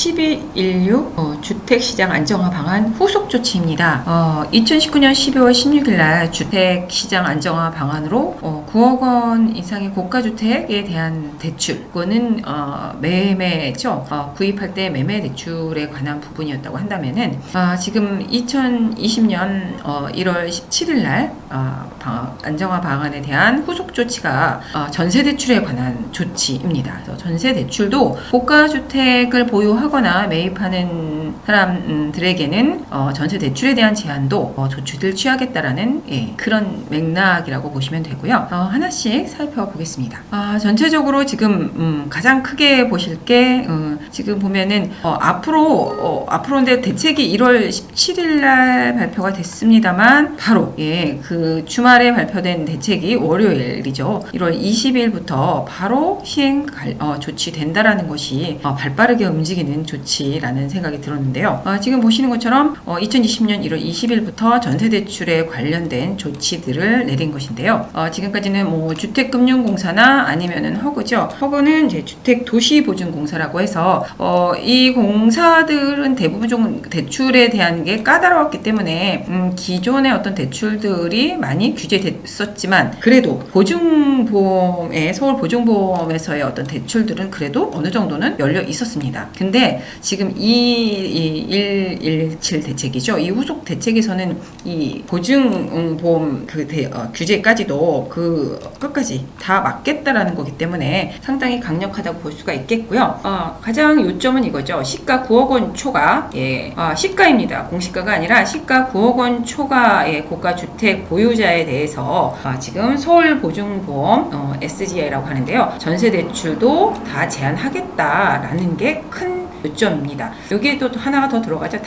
1216 주택시장 안정화 방안 후속 조치입니다. 2019년 12월 16일 날 주택시장 안정화 방안으로 9억 원 이상의 고가주택에 대한 대출, 그거는 매매죠. 구입할 때 매매 대출에 관한 부분이었다고 한다면은 지금 2020년 1월 17일 날 안정화 방안에 대한 후속 조치가 전세 대출에 관한 조치입니다. 그래서 전세 대출도 고가 주택을 보유하거나 매입하는 사람들에게는 전세 대출에 대한 제한도 조치를 취하겠다라는 그런 맥락이라고 보시면 되고요. 하나씩 살펴보겠습니다. 전체적으로 지금 가장 크게 보실 게 지금 보면은 앞으로인데 대책이 1월 17일 날 발표가 됐습니다만 바로 그 주말에 발표된 대책이 월요일이죠. 1월 20일부터 바로 시행 조치된다라는 것이 발빠르게 움직이는 조치라는 생각이 들었는데요. 지금 보시는 것처럼 2020년 1월 20일부터 전세대출에 관련된 조치들을 내린 것인데요. 지금까지는 뭐 주택금융공사나 아니면은 허그죠. 허그는 이제 주택도시보증공사라고 해서 이 공사들은 대부분 좀 대출에 대한 게 까다로웠기 때문에 기존의 어떤 대출들이 많이 규제됐었지만 그래도 보증보험의 서울 보증보험에서의 어떤 대출들은 그래도 어느 정도는 열려 있었습니다. 근데 지금 이 117 대책이죠. 이 후속 대책에서는 이 보증보험 규제까지도 끝까지 다 막겠다라는 거기 때문에 상당히 강력하다고 볼 수가 있겠고요. 가장 요점은 이거죠. 시가 9억 원 초과, 시가입니다. 공시가가 아니라 시가 9억 원 초과의 고가주택 보유자에 대해서 지금 서울보증보험 SGI라고 하는데요. 전세대출도 다 제한하겠다라는 게 큰 요점입니다. 여기에도 하나가 더 들어가죠.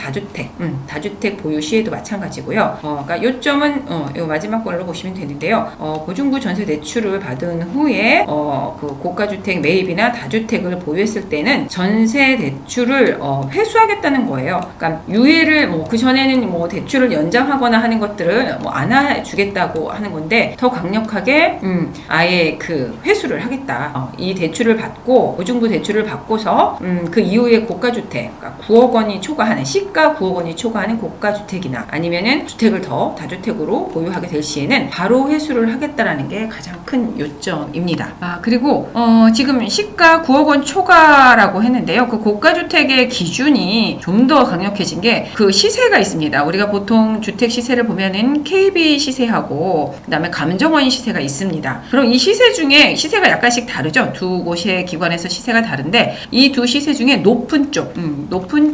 다주택 보유 시에도 마찬가지고요. 그러니까 요점은 이 마지막 걸로 보시면 되는데요. 보증부 전세 대출을 받은 후에 그 고가주택 매입이나 다주택을 보유했을 때는 전세 대출을 회수하겠다는 거예요. 그러니까 유예를 그 전에는 대출을 연장하거나 하는 것들을 안 해주겠다고 하는 건데 더 강력하게 아예 그 회수를 하겠다. 이 대출을 받고 보증부 대출을 받고서 그 이후에 고가주택, 그러니까 9억 원이 초과하는 시가 9억 원이 초과하는 고가주택이나 아니면은 주택을 더 다주택으로 보유하게 될 시에는 바로 회수를 하겠다라는 게 가장 큰 요점입니다. 그리고 지금 시가 9억 원 초과라고 했는데요. 그 고가주택의 기준이 좀 더 강력해진 게 그 시세가 있습니다. 우리가 보통 주택 시세를 보면은 KB 시세하고 그다음에 감정원 시세가 있습니다. 그럼 이 시세 중에 시세가 약간씩 다르죠. 두 곳의 기관에서 시세가 다른데 이 두 시세 중에 높은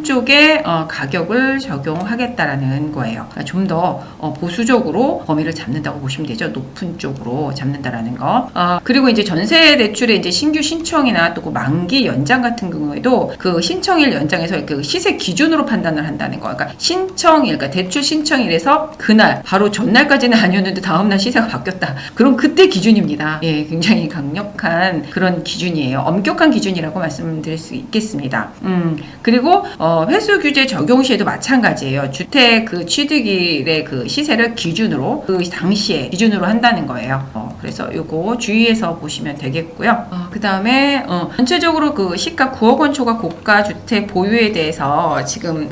쪽에 가격을 적용하겠다라는 거예요. 그러니까 좀 더 보수적으로 범위를 잡는다고 보시면 되죠. 높은 쪽으로 잡는다라는 거. 그리고 이제 전세 대출의 이제 신규 신청이나 또 그 만기 연장 같은 경우에도 그 신청일 연장에서 그 시세 기준으로 판단을 한다는 거. 그러니까 신청일, 그러니까 대출 신청일에서 그날 바로 전날까지는 아니었는데 다음날 시세가 바뀌었다. 그럼 그때 기준입니다. 굉장히 강력한 그런 기준이에요. 엄격한 기준이라고 말씀드릴 수 있겠습니다. 그리고 회수 규제 적용 시에도 마찬가지예요. 주택 그 취득일의 그 시세를 기준으로 그 당시에 기준으로 한다는 거예요. 그래서 요거 주의해서 보시면 되겠고요. 그 다음에 전체적으로 그 시가 9억 원 초과 고가 주택 보유에 대해서 지금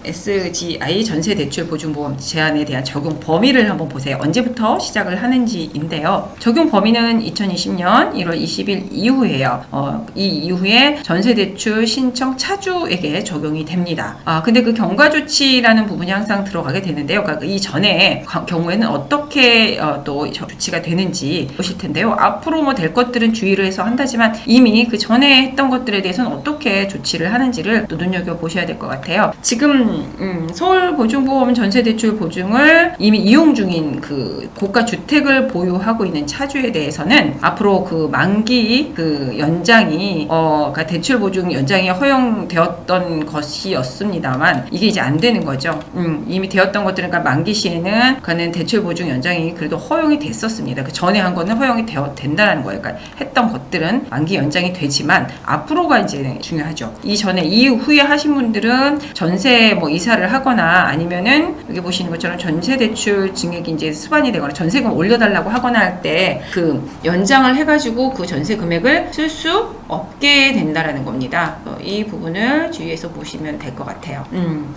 SGI 전세 대출 보증보험 제한에 대한 적용 범위를 한번 보세요. 언제부터 시작을 하는지인데요. 적용 범위는 2020년 1월 20일 이후에요. 이 이후에 전세 대출 신청 차주에게 적용이 됩니다. 근데 그 경과 조치라는 부분이 항상 들어가게 되는데요. 그러니까 이 전에 경우에는 어떻게 또 조치가 되는지 보실 텐데요. 앞으로 될 것들은 주의를 해서 한다지만 이미 그 전에 했던 것들에 대해서는 어떻게 조치를 하는지를 또 눈여겨 보셔야 될 것 같아요. 지금 서울보증보험 전세대출 보증을 이미 이용 중인 그 고가 주택을 보유하고 있는 차주에 대해서는 앞으로 그 만기 그 연장이 그러니까 대출 보증 연장이 허용되었던 것이었습니다만 이게 이제 안 되는 거죠. 이미 되었던 것들은 그러니까 만기 시에는 그는 대출 보증 연장이 그래도 허용이 됐었습니다. 그 전에 한 거는 허용이 된다는 거예요. 그러니까 했던 것들은 만기 연장이 되지만 앞으로가 이제 중요하죠. 이전에 이후에 하신 분들은 전세 이사를 하거나 아니면은 여기 보시는 것처럼 전세 대출 증액이 이제 수반이 되거나 전세금 올려달라고 하거나 할 때 그 연장을 해가지고 그 전세 금액을 쓸 수 없게 된다라는 겁니다. 이 부분을 주의해서 보시면 될 것 같아요.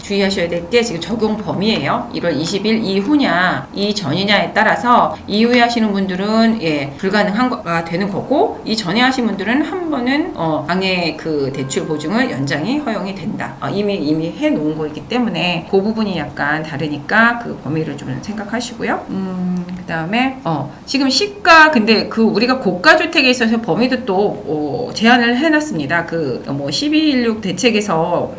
주의하셔야 될 게 지금 적용 범위예요. 1월 20일 이후냐 이전이냐에 따라서 이후에 하시는 분들은 불가능한가 되는 거고, 이전에 하신 분들은 한 번은 방해 그 대출 보증을 연장이 허용이 된다. 이미 해놓은 거이기 때문에 그 부분이 약간 다르니까 그 범위를 좀 생각하시고요. 그 다음에 지금 시가, 근데 그 우리가 고가 주택에 있어서 범위도 또 제한을 해놨습니다. 그 1216 대책에서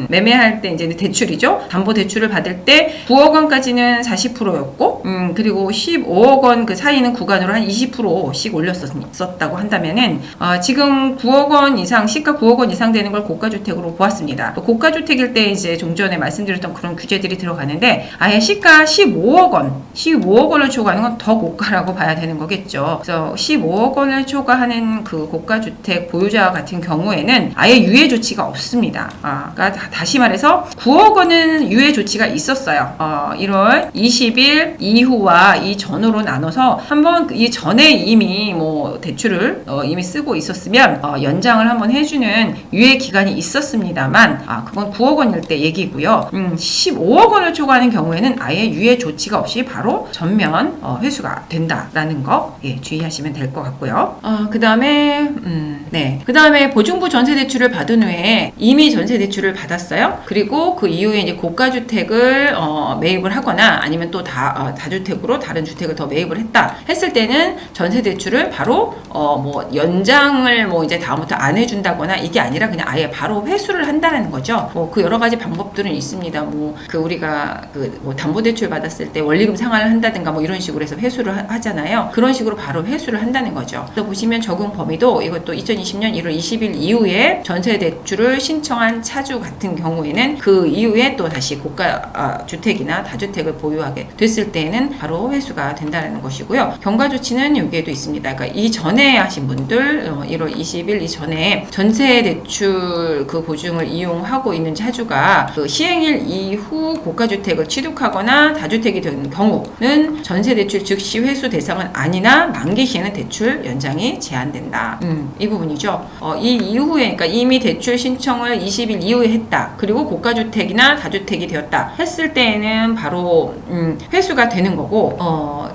매매할 때 이제 대출이죠. 담보 대출을 받을 때 9억 원까지는 40%였고, 그리고 15억 원 그 사이는 구간으로 한 20%씩 올렸었다고 한다면은 지금 9억 원 이상, 시가 9억 원 이상 되는 걸 고가 주택으로 보았습니다. 고가 주택일 때 이제 좀 전에 말씀드렸던 그런 규제들이 들어가는데, 아예 시가 15억 원을 초과하는 건 더 고가라고 봐야 되는 거겠죠. 그래서 15억 원을 초과하는 그 고가 주택 보유자 같은 경우에는 아예 유예 조치가 없습니다. 그러니까 다시 말해서 9억 원은 유예 조치가 있었어요. 1월 20일 이후와 이전으로 나눠서 한번 이 전에 이미 대출을 이미 쓰고 있었으면 연장을 한번 해주는 유예 기간이 있었습니다만, 그건 9억 원일 때 얘기고요. 15억 원을 초과하는 경우에는 아예 유예 조치가 없이 바로 전면 회수가 된다라는 거 주의하시면 될 것 같고요. 그 다음에 보증부 전세 대출을 받은 후에 이미 전세 대출을 받았어요. 그리고 그 이후에 이제 고가 주택을 매입을 하거나 아니면 또 다주택으로 다른 주택을 더 매입을 했다 했을 때는 전세 대출을 바로 연장을 이제 다음부터 안 해준다거나 이게 아니라 그냥 아예 바로 회수를 한다는 거죠. 그 여러 가지 방법들은 있습니다. 우리가 담보 대출 받았을 때 원리금 상환을 한다든가 이런 식으로 해서 회수를 하잖아요. 그런 식으로 바로 회수를 한다는 거죠. 그래서 보시면 적용 범위도 이것도 2020년 1월 20일 이후에 전세 대출을 신청한 차주 같은 경우에는 그 이후에 또 다시 고가 주택이나 다주택을 보유하게 됐을 때에는 바로 회수가 된다는 것이고요. 경과 조치는 여기에도 있습니다. 그러니까 이전에 하신 분들 1월 20일 이전에 전세 대출 그 보증을 이용하고 있는 차주가 그 시행일 이후 고가 주택을 취득하거나 다주택이 된 경우는 전세 대출 즉시 회수 대상은 아니나 만기 시에는 대출 연장이 제한된다. 이 부분이죠. 이 이후에, 그러니까 이미 대출 신청을 20일 이후에 했다. 그리고 고가 주택이나 다주택이 되었다 했을 때에는 바로 회수가 되는 거고,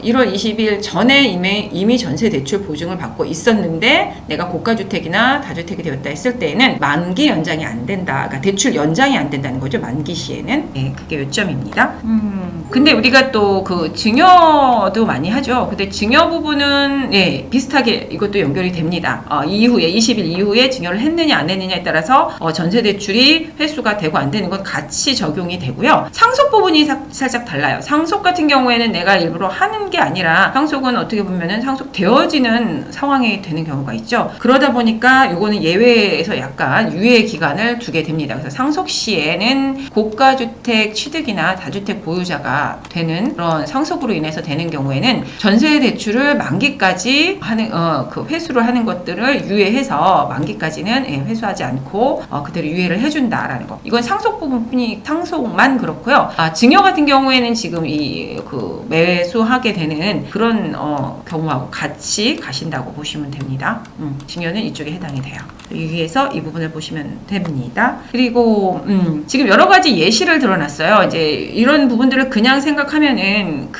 1월 20일 전에 이미 전세 대출 보증을 받고 있었는데 내가 고가 주택이나 다주택이 되었다 했을 때에는 만기 연장이 안 된다. 그러니까 대출 연장이 안 된다는 거죠. 만기 시에는. 그게 요점입니다. 근데 우리가 또 그 증여도 많이 하죠. 근데 증여 부분은 비슷하게 이것도 연결이 됩니다. 이후에 20일 이후에 증여를 했느냐 안 했느냐에 따라서 전세 대출이 회수가 되고 안 되는 건 같이 적용이 되고요. 상속 부분이 살짝 달라요. 상속 같은 경우에는 내가 일부러 하는 게 아니라 상속은 어떻게 보면은 상속되어지는 상황이 되는 경우가 있죠. 그러다 보니까 요거는 예외에서 약간 유예 기간을 두게 됩니다. 그래서 상속 시에는 고가 주택 취득이나 다주택 보유자가 되는 그런 상속으로 인해서 되는 경우에는 전세 대출을 만기까지 하는 그 회수를 하는 것들을 유예해서 만기까지는 회수하지 않고 그대로 유예를 해준다라는 거. 이건 상속 부분뿐이 상속만 그렇고요. 증여 같은 경우에는 지금 그 매수하게 되는 그런 경우하고 같이 가신다고 보시면 됩니다. 증여는 이쪽에 해당이 돼요. 위에서 이 부분을 보시면 됩니다. 그리고 지금 여러 가지 예시를 들어놨어요. 이제 이런 부분들을 그냥 생각하면은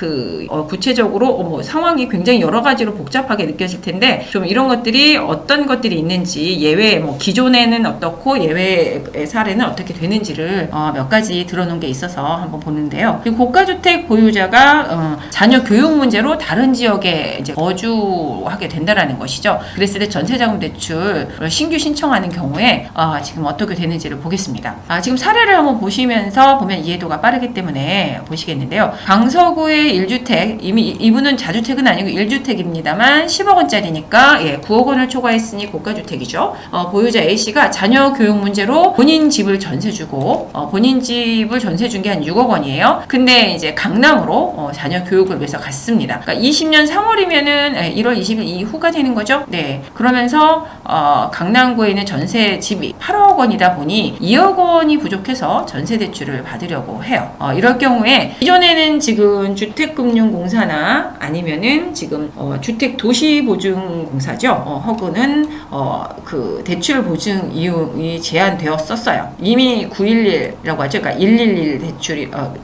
구체적으로 상황이 굉장히 여러 가지로 복잡하게 느껴질 텐데, 좀 이런 것들이 어떤 것들이 있는지, 예외 기존에는 어떻고 예외의 사례는 어떻게 되는지를 몇 가지 들어놓은 게 있어서 한번 보는데요. 고가주택 보유자가 자녀 교육 문제로 다른 지역에 이제 거주하게 된다라는 것이죠. 그랬을 때 전세자금 대출 신규 신청하는 경우에 지금 어떻게 되는지를 보겠습니다. 지금 사례를 한번 보시면서 보면 이해도가 빠르기 때문에 보시겠는데요. 강서구의 1주택, 이미 이분은 자주택은 아니고 1주택입니다만 10억 원짜리니까 9억 원을 초과했으니 고가주택이죠. 보유자 A씨가 자녀 교육 문제로 본인 집을 전세 주고 본인 집을 전세 준 게 한 6억 원이에요. 근데 이제 강남으로 자녀 교육을 위해서 갔습니다. 그러니까 20년 3월이면은 1월 20일 이후가 되는 거죠. 네. 그러면서 강남 분당구에 있는 전세 집이 8억 원이다 보니 2억 원이 부족해서 전세 대출을 받으려고 해요. 이럴 경우에 기존에는 지금 주택금융공사나 아니면은 지금 주택도시보증공사죠. 혹은 그 대출 보증 이용이 제한되었었어요. 이미 911이라고 하죠. 그러니까 111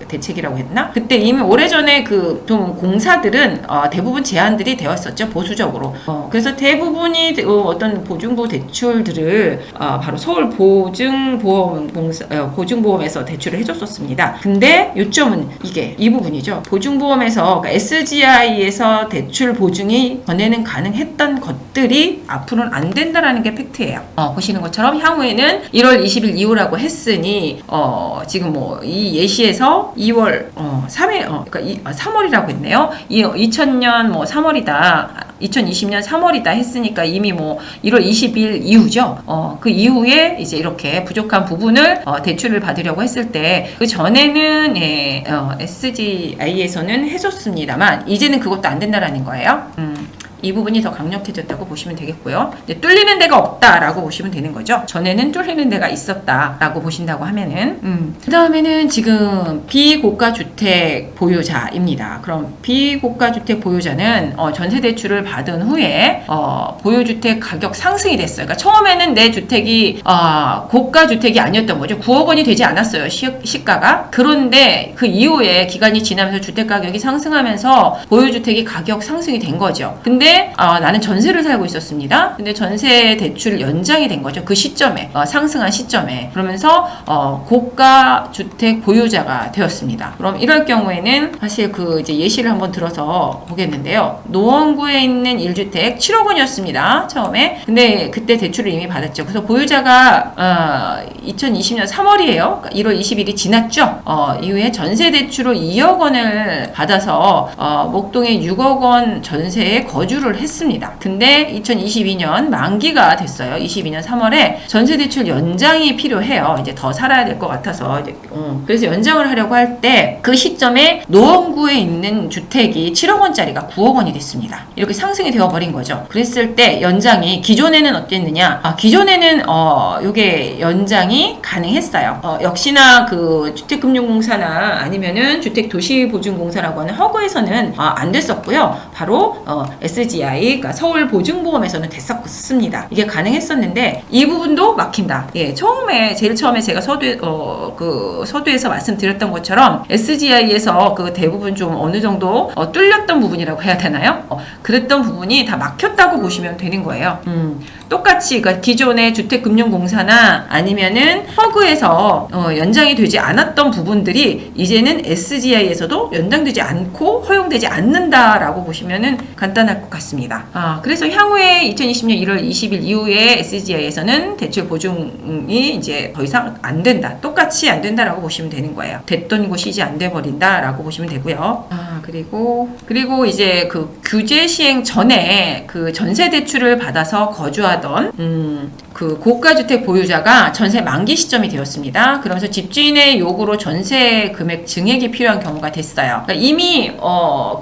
대책이라고 했나? 그때 이미 오래전에 그 좀 공사들은 대부분 제한들이 되었었죠. 보수적으로. 그래서 대부분이 어떤 보증보 대출들을 바로 서울 보증보험에서 대출을 해줬었습니다. 근데 요점은 이 부분이죠. 보증보험에서 그러니까 SGI에서 대출 보증이 전에는 가능했던 것들이 앞으로는 안 된다라는 게 팩트예요. 보시는 것처럼 향후에는 1월 20일 이후라고 했으니 지금 이 예시에서 2월 3일 그러니까 3월이라고 했네요. 2000년 3월이다. 2020년 3월이다 했으니까 이미 1월 20일 이후죠. 그 이후에 이제 이렇게 부족한 부분을 대출을 받으려고 했을 때 그 전에는 SGI에서는 해줬습니다만 이제는 그것도 안 된다라는 거예요. 이 부분이 더 강력해졌다고 보시면 되겠고요. 뚫리는 데가 없다라고 보시면 되는 거죠. 전에는 뚫리는 데가 있었다라고 보신다고 하면은 그 다음에는 지금 비고가 주택 보유자입니다. 그럼 비고가 주택 보유자는 전세 대출을 받은 후에 보유주택 가격 상승이 됐어요. 그러니까 처음에는 내 주택이 고가 주택이 아니었던 거죠. 9억 원이 되지 않았어요. 시가가. 그런데 그 이후에 기간이 지나면서 주택 가격이 상승하면서 보유주택이 가격 상승이 된 거죠. 근데 나는 전세를 살고 있었습니다. 근데 전세 대출 연장이 된 거죠. 그 시점에 상승한 시점에. 그러면서 고가 주택 보유자가 되었습니다. 그럼 이럴 경우에는 사실 이제 예시를 한번 들어서 보겠는데요. 노원구에 있는 1주택 7억 원이었습니다. 처음에. 근데 그때 대출을 이미 받았죠. 그래서 보유자가 2020년 3월이에요. 그러니까 1월 20일이 지났죠. 이후에 전세 대출을 2억 원을 받아서 목동에 6억 원 전세에 거주를 했습니다. 근데 2022년 만기가 됐어요. 22년 3월에 전세 대출 연장이 필요해요. 이제 더 살아야 될 것 같아서 그래서 연장을 하려고 할 때 그 시점에 노원구에 있는 주택이 7억 원짜리가 9억 원이 됐습니다. 이렇게 상승이 되어버린 거죠. 그랬을 때 연장이 기존에는 어땠느냐? 기존에는 이게 연장이 가능했어요. 역시나 그 주택금융공사나 아니면은 주택도시보증공사라고 하는 허그에서는 안 됐었고요. 바로 SGI 그러니까 서울보증보험에서는 됐었습니다. 이게 가능했었는데 이 부분도 막힌다. 제일 처음에 제가 서두에서 말씀드렸던 것처럼 SGI에서 그 대부분 좀 어느 정도 뚫렸던 부분이라고 해야 되나요? 그랬던 부분이 다 막혔다고 보시면 되는 거예요. 똑같이 그러니까 기존의 주택금융공사나 아니면은 허그에서 연장이 되지 않았던 부분들이 이제는 SGI에서도 연장되지 않고 허용되지 않는다라고 보시면은 간단할 것 같습니다. 그래서 향후에 2020년 1월 20일 이후에 SGI에서는 대출 보증이 이제 더 이상 안 된다. 똑같이 안 된다라고 보시면 되는 거예요. 됐던 곳이 이제 안 돼 버린다라고 보시면 되고요. 그리고 이제 그 규제 시행 전에 그 전세 대출을 받아서 거주하던 그 고가주택 보유자가 전세 만기 시점이 되었습니다. 그러면서 집주인의 요구로 전세 금액 증액이 필요한 경우가 됐어요. 그러니까 이미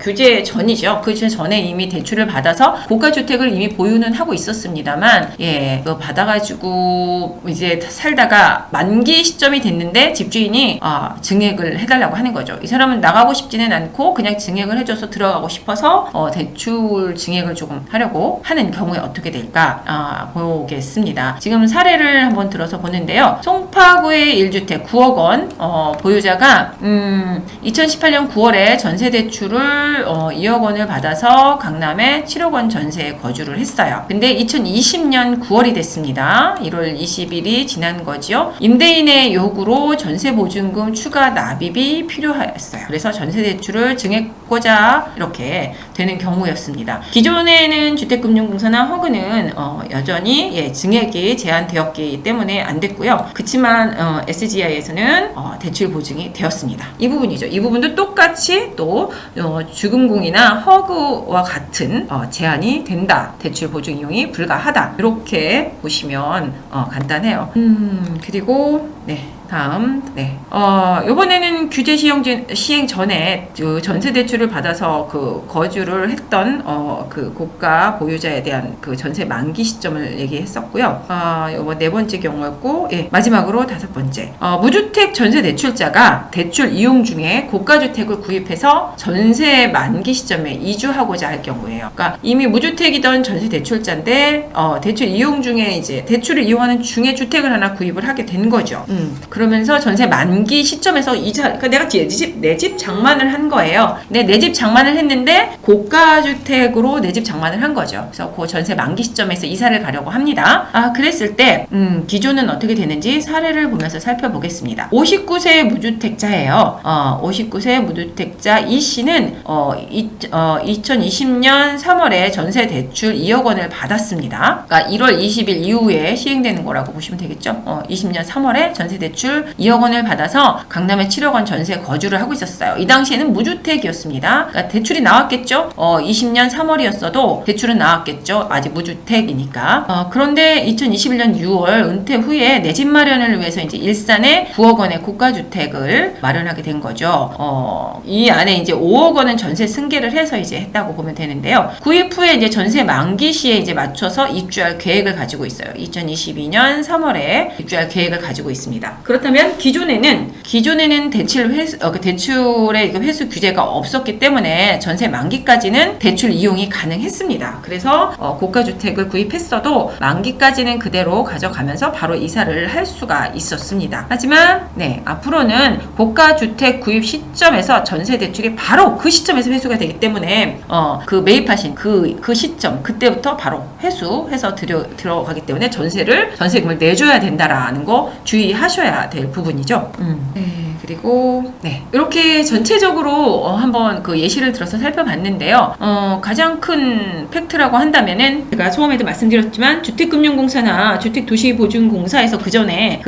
규제 전이죠. 그 전에 이미 대출을 받아서 고가주택을 이미 보유는 하고 있었습니다만 그거 받아가지고 이제 살다가 만기 시점이 됐는데 집주인이 증액을 해달라고 하는 거죠. 이 사람은 나가고 싶지는 않고 그냥 증액을 해줘서 들어가고 싶어서 대출 증액을 조금 하려고 하는 경우에 어떻게 될까 보겠습니다. 지금 사례를 한번 들어서 보는데요. 송파구의 1주택 9억 원 보유자가 2018년 9월에 전세 대출을 2억 원을 받아서 강남에 7억 원 전세에 거주를 했어요. 근데 2020년 9월이 됐습니다. 1월 20일이 지난 거지요. 임대인의 요구로 전세 보증금 추가 납입이 필요하였어요. 그래서 전세 대출을 증액고자 이렇게 되는 경우였습니다. 기존에는 주택금융공사나 허그는 여전히 증액이 제한되었기 때문에 안 됐고요. 그렇지만 SGI에서는 대출 보증이 되었습니다. 이 부분이죠. 이 부분도 똑같이 또 주금공이나 허그와 같은 제한이 된다. 대출 보증 이용이 불가하다. 이렇게 보시면 간단해요. 그리고 다음, 요번에는 규제 시행 전에 그 전세 대출을 받아서 그 거주를 했던 그 고가 보유자에 대한 그 전세 만기 시점을 얘기했었고요. 있고요. 요거 네 번째 경우였고, 예, 마지막으로 다섯 번째. 무주택 전세 대출자가 대출 이용 중에 고가주택을 구입해서 전세 만기 시점에 이주하고자 할 경우예요. 그러니까 이미 무주택이던 전세 대출자인데 대출 이용 중에 이제 대출을 이용하는 중에 주택을 하나 구입을 하게 된 거죠. 그러면서 전세 만기 시점에서 그러니까 내가 내 집 장만을 한 거예요. 내 집 장만을 했는데 고가주택으로 내 집 장만을 한 거죠. 그래서 그 전세 만기 시점에서 이사를 가려고 합니다. 그랬을 때 기존은 어떻게 되는지 사례를 보면서 살펴보겠습니다. 59세 무주택자예요. 59세 무주택자 이 씨는 2020년 3월에 전세 대출 2억 원을 받았습니다. 그러니까 1월 20일 이후에 시행되는 거라고 보시면 되겠죠. 20년 3월에 전세 대출 2억 원을 받아서 강남에 7억 원 전세 거주를 하고 있었어요. 이 당시에는 무주택이었습니다. 그러니까 대출이 나왔겠죠. 20년 3월이었어도 대출은 나왔겠죠. 아직 무주택이니까. 그런데 2021년 6월 은퇴 후에 내 집 마련을 위해서 이제 일산에 9억 원의 고가주택을 마련하게 된 거죠. 이 안에 이제 5억 원은 전세 승계를 해서 이제 했다고 보면 되는데요. 구입 후에 이제 전세 만기 시에 이제 맞춰서 입주할 계획을 가지고 있어요. 2022년 3월에 입주할 계획을 가지고 있습니다. 그렇다면 기존에는 대출의 회수 규제가 없었기 때문에 전세 만기까지는 대출 이용이 가능했습니다. 그래서 고가주택을 구입했어도 만기까지는 그대로 가져가면서 바로 이사를 할 수가 있었습니다. 하지만 앞으로는 고가주택 구입 시점에서 전세 대출이 바로 그 시점에서 회수가 되기 때문에 그 매입하신 그 시점 그때부터 바로 회수해서 들어가기 때문에 전세금을 내줘야 된다라는 거 주의하셔야 될 부분이죠. 그리고 이렇게 전체적으로 한번 그 예시를 들어서 살펴봤는데요. 가장 큰 팩트라고 한다면은 제가 처음에도 말씀드렸지만 주택금융공사나 주택도시보증공사에서 그 전에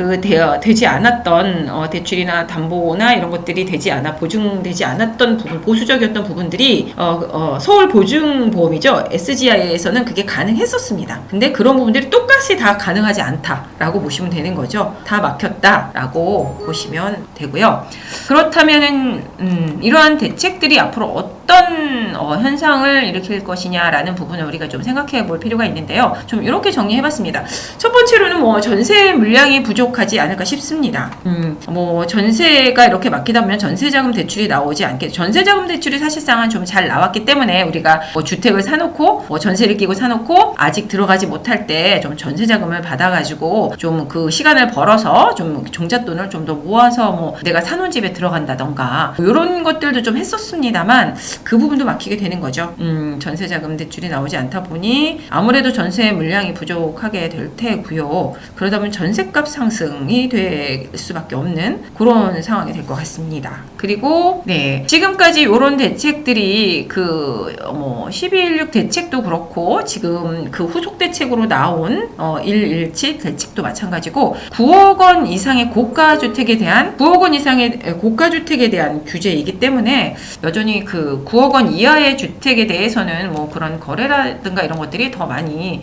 되지 않았던 대출이나 담보나 이런 것들이 보증되지 않았던 부분, 보수적이었던 부분들이 서울보증보험이죠. SGI에서는 그게 가능했었습니다. 근데 그런 부분들이 똑같이 다 가능하지 않다라고 보시면 되는 거죠. 다 막혔다라고 보시면 되고요. 그렇다면은 이러한 대책들이 앞으로 어떤 현상을 일으킬 것이냐라는 부분을 우리가 좀 생각해 볼 필요가 있는데요. 좀 이렇게 정리해봤습니다. 첫 번째로는 전세 물량이 부족하지 않을까 싶습니다. 전세가 이렇게 막히다 보면 전세자금 대출이 나오지 않겠죠. 전세자금 대출이 사실상은 좀 잘 나왔기 때문에 우리가 주택을 사놓고 전세를 끼고 사놓고 아직 들어가지 못할 때 좀 전세자금을 받아가지고 좀 그 시간을 벌어서 좀 종잣돈을 좀 더 모아서 내가 사놓은 집에 들어간다던가 이런 것들도 좀 했었습니다만 그 부분도 막히게 되는 거죠. 전세자금 대출이 나오지 않다 보니 아무래도 전세 물량이 부족하게 될 테고요. 그러다 보면 전세값 상승이 될 수밖에 없는 그런 상황이 될 것 같습니다. 그리고 지금까지 이런 대책들이 12.16 대책도 그렇고 지금 그 후속 대책으로 나온 117 대책도 마찬가지고 9억 원 이상의 고가주택에 대한 규제이기 때문에 여전히 그 9억 원 이하의 주택에 대해서는 그런 거래라든가 이런 것들이 더 많이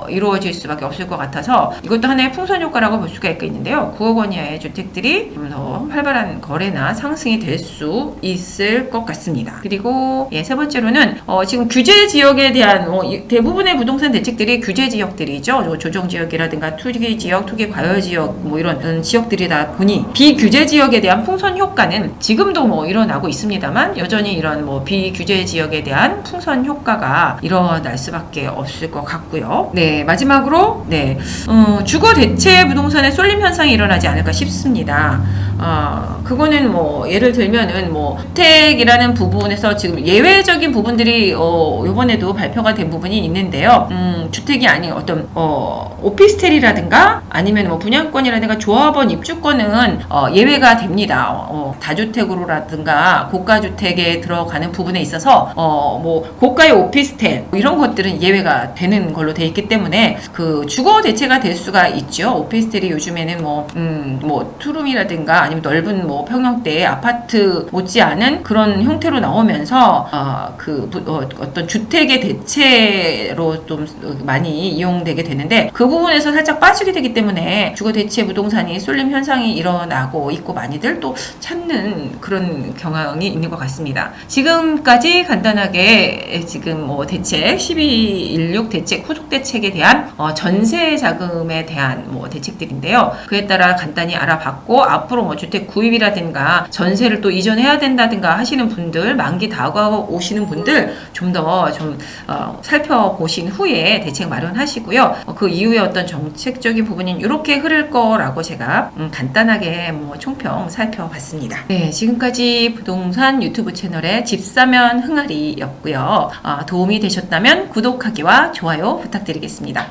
이루어질 수밖에 없을 것 같아서 이것도 하나의 풍선 효과라고 볼 수가 있겠는데요. 9억 원 이하의 주택들이 좀 더 활발한 거래나 상승이 될 수 있을 것 같습니다. 그리고 세 번째로는 지금 규제 지역에 대한 대부분의 부동산 대책들이 규제 지역들이죠. 조정 지역이라든가 투기 지역, 투기 과열 지역 이런 지역들이다 보니 비규제 지역에 대한 풍선 효과는 지금도 일어나고 있습니다만 여전히 이런 비규제 지역에 대한 풍선 효과가 일어날 수밖에 없을 것 같고요. 마지막으로 주거 대체 부동산의 쏠림 현상이 일어나지 않을까 싶습니다. 그거는 예를 들면은 주택이라는 부분에서 지금 예외적인 부분들이 요번에도 발표가 된 부분이 있는데요. 주택이 아닌 어떤 오피스텔이라든가 아니면 분양권이라든가 조합원 입주권은 예외가 됩니다. 다주택으로라든가 고가주택에 들어가는 부분에 있어서 고가의 오피스텔 이런 것들은 예외가 되는 걸로 돼 있기 때문에 그 주거 대체가 될 수가 있죠. 오피스텔이 요즘에는 투룸이라든가 아니면 넓은 평형대의 아파트 못지않은 그런 형태로 나오면서 어떤 주택의 대체로 좀 많이 이용되게 되는데 그 부분에서 살짝 빠지게 되기 때문에 주거 대체 부동산이 쏠림 현상이 일어나고 있고 많이들 또 찾는 그런 경향이 있는 것 같습니다. 지금까지 간단하게 지금 뭐 대책 1216 대책 후속 대책에 대한 전세 자금에 대한 뭐 대책들인데요. 그에 따라 간단히 알아봤고 앞으로 뭐 주택 구입이라든가 전세를 또 이전해야 된다든가 하시는 분들, 만기 다가오시는 분들 좀 더 살펴보신 후에 대책 마련하시고요. 그 이후에 어떤 정책적인 부분인 이렇게 흐를 거라고 제가 간단하게 뭐 총평 살펴봤습니다. 네, 지금까지 부동산 유튜브 채널의 집 사면 흥아리였고요. 도움이 되셨다면 구독하기와 좋아요 부탁드리겠습니다.